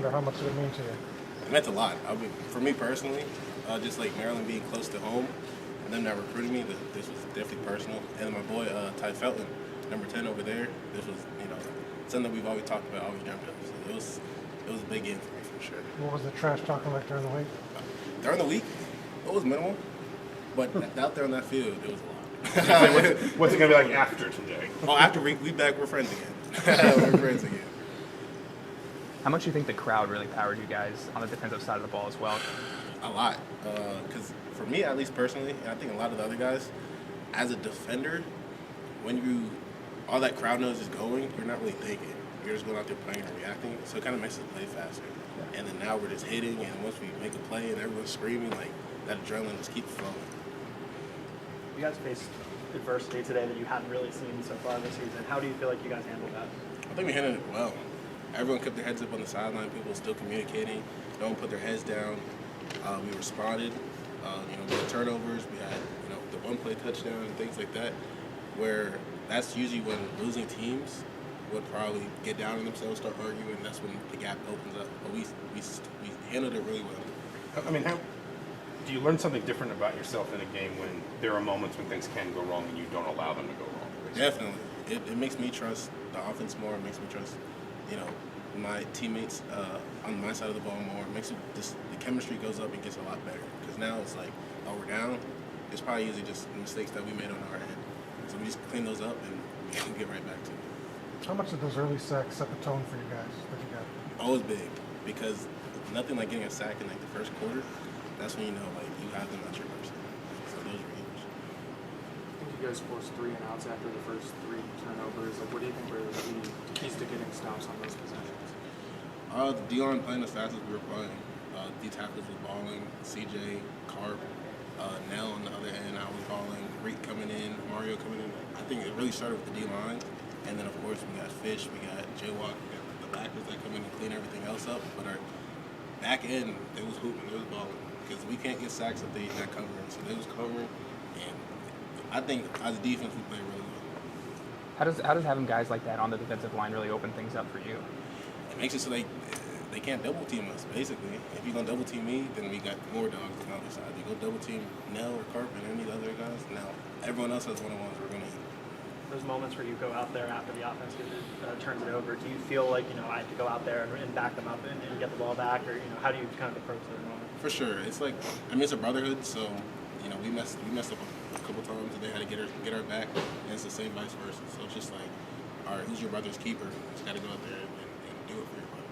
defender, how much did it mean to you? It meant a lot. I mean, for me personally, just like Maryland being close to home and them not recruiting me, this was definitely personal. And my boy, Ty Felton, number 10 over there, this was, something that we've always talked about, always dreamt of. So it was a big game for me, for sure. What was the trash talking like during the week? During the week, it was minimal. But out there on that field, it was a lot. What's it going to be like after today? Oh, after we back, we're friends again. We're friends again. How much do you think the crowd really powered you guys on the defensive side of the ball as well? A lot. Because for me, at least personally, and I think a lot of the other guys, as a defender, when all that crowd noise is going, you're not really thinking. You're just going out there playing and reacting. So it kind of makes the play faster. Yeah. And then now we're just hitting, and once we make a play and everyone's screaming, like that adrenaline just keeps flowing. You guys faced adversity today that you hadn't really seen so far this season. How do you feel like you guys handled that? I think we handled it well. Everyone kept their heads up on the sideline. People were still communicating. No one put their heads down. We responded. We had turnovers. We had, the one-play touchdown and things like that, where that's usually when losing teams would probably get down on themselves, start arguing. That's when the gap opens up. But we handled it really well. I mean, how do you learn something different about yourself in a game when there are moments when things can go wrong and you don't allow them to go wrong? Definitely. It makes me trust the offense more. It makes me trust, my teammates on my side of the ball more. It makes the chemistry goes up and gets a lot better. Because now it's like, oh, we're down. It's probably usually just mistakes that we made on our end. So we just clean those up and we can get right back to it. How much did those early sacks set the tone for you guys that you got? Always big, because nothing like getting a sack in like the first quarter. That's when you know like you have them at your mercy. So those are huge. I think you guys forced 3 and outs after the first 3 turnovers. Like, what do you think were the keys to getting stops on those possessions? D-line playing as fast as we were playing. D tackles was balling. CJ, Carp, Nell on the other end, I was balling. Reek coming in, Mario coming in. I think it really started with the D-line. And then, of course, we got Fish, we got J-Walk, we got the backers that come in and clean everything else up. But our back end, they was hooping, they was balling. Because we can't get sacks if they're not covering. So they was covering. And I think as a defense, we played really well. How does having guys like that on the defensive line really open things up for you? It makes it so they can't double team us, basically. If you're going to double team me, then we got more dogs on the other side. You go double team Nell or Carp and any of the other guys, now everyone else has one-on-ones we're going to eat. Those moments where you go out there after the offense turns it over, do you feel like, I have to go out there and back them up and get the ball back? Or, how do you kind of approach that moment? For sure. It's like, it's a brotherhood, so, we messed up a couple times and they had to get our back, and it's the same vice versa. So it's just like, all right, who's your brother's keeper? You just got to go out there and do it for your brother.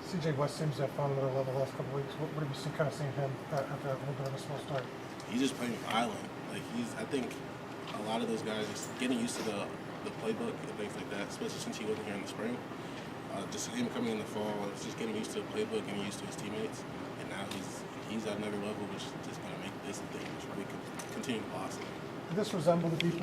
CJ West seems to have found another level the last couple of weeks. What have you seen him after a little bit of a slow start? He's just playing violent. Like, I think a lot of those guys just getting used to the playbook and things like that, especially since he wasn't here in the spring. Just him coming in the fall, it's just getting used to the playbook, getting used to his teammates, and now he's at another level, which is just going to make this a thing, which we can continue to blossom. Did this resemble the defense